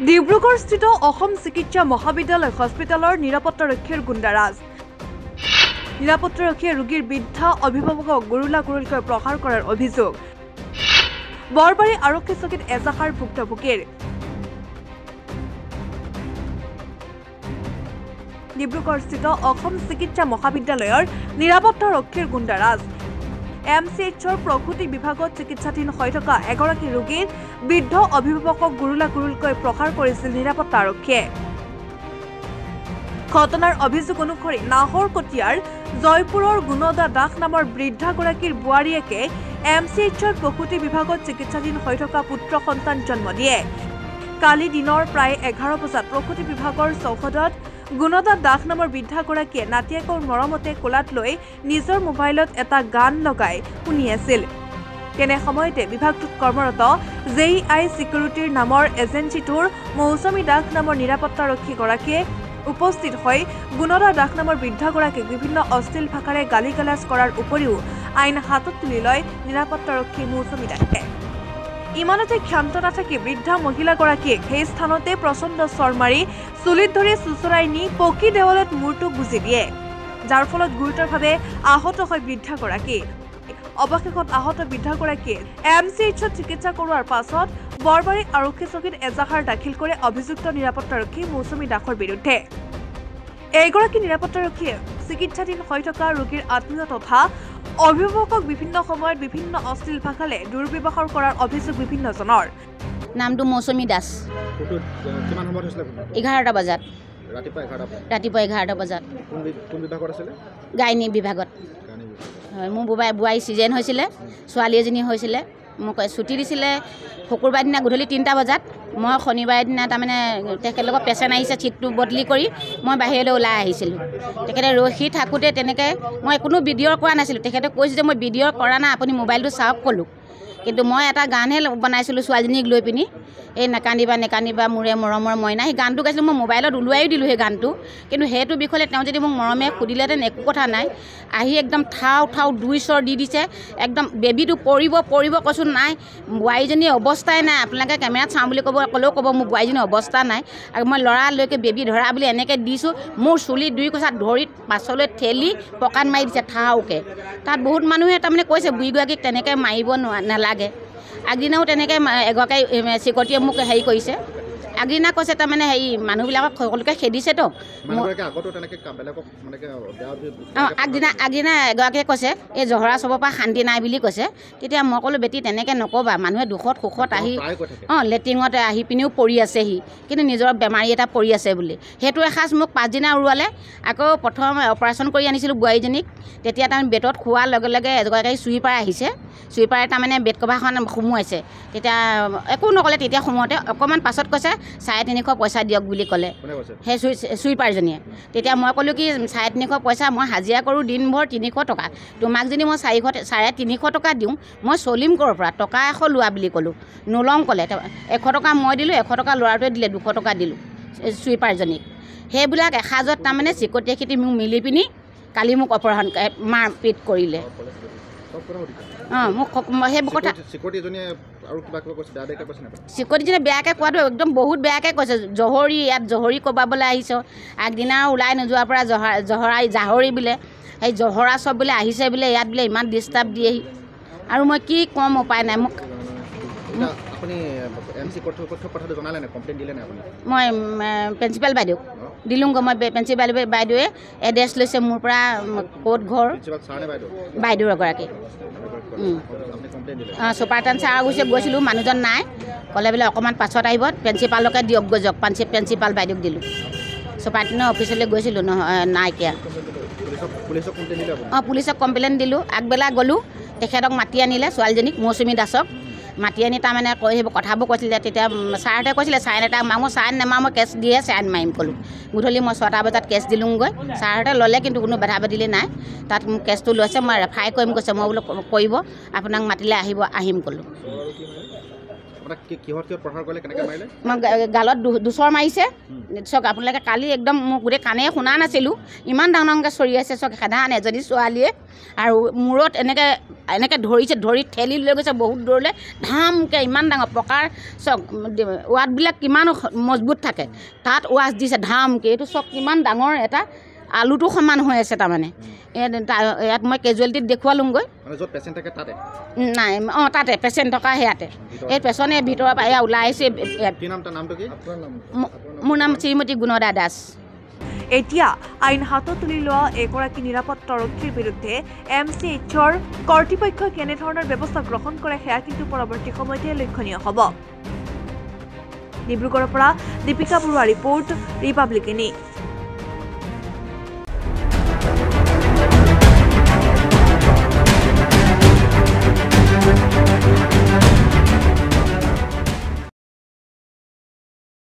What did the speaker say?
ডিব্ৰুগড়স্থিত অসম চিকিৎসা মহাবিদ্যালয় হস্পিটেলৰ নিৰাপত্তাৰক্ষীৰ গুণ্ডাৰাজ। নিৰাপত্তাৰক্ষীয়ে ৰোগীৰ বৃদ্ধা অভিভাৱকক গুৰুলাগুৰুলকৈ প্ৰহাৰ কৰাৰ অভিযোগ। বৰবাৰী আৰক্ষী চকীত এজাহাৰ ভুক্তভোগীৰ। ডিব্ৰুগড়স্থিত অসম চিকিৎসা মহাবিদ্যালয়ৰ নিৰাপত্তাৰক্ষীৰ গুণ্ডাৰাজ। MCHৰ প্ৰসূতি বিভাগত চিকিৎসাধীন হৈ থকা এগৰাকী ৰোগীৰ বৃদ্ধ অভিভাৱকক গুৰুলাগুৰুলকৈ প্ৰহাৰ কৰিছিল নিৰাপত্তা আৰক্ষীয়ে। ঘটনাৰ অভিযোগ অনুসৰি নাহৰকটীয়াৰ জয়পুৰৰ গুণদা দাস নামৰ বৃদ্ধাগৰাকীৰ বোৱাৰীয়েকে MCHৰ প্ৰসূতি বিভাগত চিকিৎসাধীন হৈ থকা পুত্ৰ সন্তান জন্ম দিয়ে। কালি দিনৰ প্ৰায় 11 বজাত প্ৰসূতি বিভাগৰ চৌহদত গুণদা দাস নামৰ বৃদ্ধাগৰাকীয়ে নাতিয়েকৰ মৰমতে কোলাত লৈ নিজৰ মোবাইলত এটা গান লগাই শুনি আছিল। তেনে সময়তে বিভাগটোত কৰ্মৰত JEI চিকিউৰিটিৰ নামৰ এজেঞ্চিটোৰ মৌচুমী দাস নামৰ নিৰাপত্তাৰক্ষীগৰাকীয়ে উপস্থিত হৈ গুণদা দাস নামৰ বৃদ্ধাগৰাকীক বিভিন্ন অশ্লীল ভাষাৰে গালি-গালাজ কৰাৰ উপৰিও আইন হাতত তুলি লয় নিৰাপত্তাৰক্ষী মৌচুমী দাসে। ইমানতে ক্ষান্ত নাথাকি বৃদ্ধা মহিলাগৰাকীয়ে সেই স্থানতে প্ৰচণ্ড চৰ মাৰি চুলিত ধৰি চুচৰাই নি পকী দেৱালত মূৰটো গুজি দিয়ে, যাৰ ফলত গুৰুতৰভাৱে আহত হয় বৃদ্ধাগৰাকী। অৱশেষত আহত বৃদ্ধাগৰাকীয়ে MCHত চিকিৎসা কৰোৱাৰ পাছত বৰবাৰী আৰক্ষী চকীত এজাহাৰ দাখিল কৰে অভিযুক্ত নিৰাপত্তাৰক্ষী মৌচুমী দাসৰ বিৰুদ্ধে। এইগৰাকী নিৰাপত্তাৰক্ষীয়ে চিকিৎসাধীন হৈ থকা ৰোগীৰ আত্মীয় তথা অভিভাৱকক বিভিন্ন সময়ত বিভিন্ন অশ্লীল ভাষাৰে দুৰ্ব্যৱহাৰ কৰাৰ অভিযোগ বিভিন্নজনৰ। নামটো মৌচুমী দাস। 11টা বজাত। ৰাতিপুৱা 11টা বজাত। গাইনী বিভাগত। হয়, মোৰ বোৱাৰী চিজন হৈছিলে, ছোৱালী এজনী হৈছিলে। মোক ছুটি দিছিলে শুকুৰবাৰ দিনা গধূলি 3টা বজাত। মই শনিবাৰৰ দিনা তাৰমানে তেখেতলোকৰ পেচেণ্ট আহিছে, ছিটটো বদলি কৰি মই বাহিৰলৈ ওলাই আহিছিলোঁ। তেখেতে ৰখি থাকোঁতে তেনেকৈ মই কোনো ভিডিঅ' কৰা নাছিলোঁ। তেখেতে কৈছে যে মই ভিডিঅ' কৰা নাই, আপুনি মোবাইলটো চাওক ক'লোঁ। কিন্তু মই এটা গানহে বনাইছিলোঁ ছোৱালীজনীক লৈ পিনি, এই নেকান্দিবা নেকান্দিবা মোৰে মৰমৰ মইনা, সেই গানটো গাইছিলোঁ। মই মোবাইলত ওলোৱাইও দিলোঁ সেই গানটো, কিন্তু সেইটো বিষয়ে তেওঁ যদি মোক মৰমে সুধিলেহেঁতেন একো কথা নাই। আহি একদম ঠাও 2 চৰ দি দিছে, একদম বেবীটো পৰিব কৈছোঁ নাই, বোৱাৰীজনীৰ অৱস্থাই নাই। আপোনালোকে কেমেৰাত চাওঁ বুলি ক'লেও ক'ব মোৰ বোৱাৰীজনীৰ অৱস্থা নাই। আৰু মই ল'ৰালৈকে বেবী ধৰা বুলি এনেকৈ দিছোঁ, মোৰ চুলি 2 কচা ধৰি পাছলৈ ঠেলি পকাত মাৰি দিছে ঠাওকৈ। তাত বহুত মানুহে তাৰমানে কৈছে বুঢ়ীগৰাকীক তেনেকৈ মাৰিব নালাগে। আগদিনাও তেনেকৈ এগৰাকী চিকিউৰিটিয়ে মোক হেৰি কৰিছে। আগদিনা কৈছে তাৰমানে হেৰি মানুহবিলাকক সকলোকে খেদিছেতো। আগদিনা এগৰাকীয়ে কৈছে এই জহৰা চবৰ পৰা শান্তি নাই বুলি কৈছে। তেতিয়া মই ক'লোঁ বেটি তেনেকৈ নক'বা, মানুহে দুখত সুখত আহি লেট্ৰিঙত আহি পিনিও পৰি আছেহি, কিন্তু নিজৰ বেমাৰী এটা পৰি আছে বুলি। সেইটো এসাঁজ মোক 5 দিনা উৰুৱালে। আকৌ প্ৰথম অপাৰেশ্যন কৰি আনিছিলোঁ বোৱাৰীজনীক। তেতিয়া তাৰমানে বেডত খোৱাৰ লগে লগে এগৰাকী চুইপাৰ আহিছে, চুইপাৰে তাৰমানে বেড কভাৰখন সোমোৱাইছে। তেতিয়া একো নক'লে, তেতিয়া সোমোৱাওঁতে অকণমান পাছত কৈছে 350 পইচা দিয়ক বুলি ক'লে সেই চুইপাৰজনীয়ে। তেতিয়া মই ক'লোঁ কি 350 পইচা মই হাজিৰা কৰোঁ দিনভৰ 300 টকা, তোমাক যদি মই 350 টকা দিওঁ মই চলিম ক'ৰ পৰা, টকা 100 লোৱা বুলি ক'লোঁ। নোলওঁ ক'লে। 100 টকা মই দিলোঁ, 100 টকা ল'ৰাটোৱে দিলে, 200 টকা দিলোঁ চুইপাৰজনীক। সেইবিলাক এসাঁজত তাৰমানে চিকিউৰিটিয়ে খেতি মোক মিলি পিনি কালি মোক অপহৰণ মাৰপিট কৰিলে। মোক সেইবোৰ কথা চিকিউৰিটিজনে বেয়াকৈ কোৱাটো একদম বহুত বেয়াকৈ কৈছে। ইয়াত জহৰী ক'বাবলৈ আহিছ, আগদিনা ওলাই নোযোৱাৰ পৰা জাহৰী বোলে, সেই জহৰা চব বোলে আহিছে বোলে, ইয়াত বোলে ইমান ডিষ্টাৰ্ব দিয়েহি। আৰু মই কি ক'ম, উপায় নাই। মোক মই প্ৰিন্সিপাল বাইদেউক দিলোঁগৈ। মই প্ৰিন্সিপাল বাইদেৱে এড্ৰেছ লৈছে মোৰ পৰা, ক'ত ঘৰ বাইদেউ এগৰাকী। ছুপাৰটেণ্ট ছাৰ গৈছিলোঁ, মানুহজন নাই, ক'লে বোলে অকণমান পাছত আহিব, প্ৰিন্সিপালকে দিয়কগৈ যাওক। প্ৰিন্সিপাল বাইদেউক দিলোঁ। ছুপাৰটেণ্টৰ অফিচলৈ গৈছিলোঁ, নাইকিয়া। পুলিচক কমপ্লেইন দিলোঁ। আগবেলা গ'লোঁ, তেখেতক মাতি আনিলে, ছোৱালীজনীক মৌচুমী দাসক মাতি আনি তাৰমানে সেইবোৰ কথাবোৰ কৈছিলে। তেতিয়া ছাৰহঁতে কৈছিলে চাইন এটা মই চাইন নেমাৰোঁ, মই কেছ দিয়ে চাইন মাৰিম ক'লোঁ। গধূলি মই 6টা বজাত কেছ দিলোঁগৈ। ছাৰহঁতে ল'লে, কিন্তু কোনো বাধা বাধিলি নাই। তাত মোক কেছটো লৈছে, মই ৰেফাই কৰিম কৈছে। মই বোলো কৰিব, আপোনাক মাতিলে আহিম ক'লোঁ। কিহত প্ৰহাৰ কৰিলে কেনেকৈ মাৰিলে গালত দুচৰ মাৰিছে চাওক আপোনালোকে কালি একদম মোক গোটেই কাণে শুনা নাছিলোঁ ইমান ডাঙৰকৈ চৰি আছে চাওক সাধাৰণ এজনী ছোৱালীয়ে আৰু মূৰত এনেকৈ ধৰিছে ধৰি ঠেলি লৈ গৈছে বহুত দূৰলৈ ধামকৈ ইমান ডাঙৰ পকাৰ চাওক ৱাটবিলাক কিমান মজবুত থাকে তাত ৱাচ দিছে ধামকৈ এইটো চাওক কিমান ডাঙৰ এটা আলুটো সমান হৈ আছে তাৰমানে ইয়াত মই কেজুৱেলিটিত দেখুৱালোঁগৈ নাই অঁ তাতে পেচেণ্ট থকা সেয়াতে এই পেচেণ্টে ভিতৰৰ পৰা এয়া ওলাই আহিছে মোৰ নাম শ্ৰীমতী গুণদা দাস এতিয়া আইন হাতত তুলি লোৱা এগৰাকী নিৰাপত্তাৰক্ষীৰ বিৰুদ্ধে MCHৰ কৰ্তৃপক্ষই কেনেধৰণৰ ব্যৱস্থা গ্ৰহণ কৰে সেয়া কিন্তু পৰৱৰ্তী সময়তে লক্ষণীয় হ'ব। ডিব্ৰুগড়ৰ পৰা Dipika Baruah report republic news.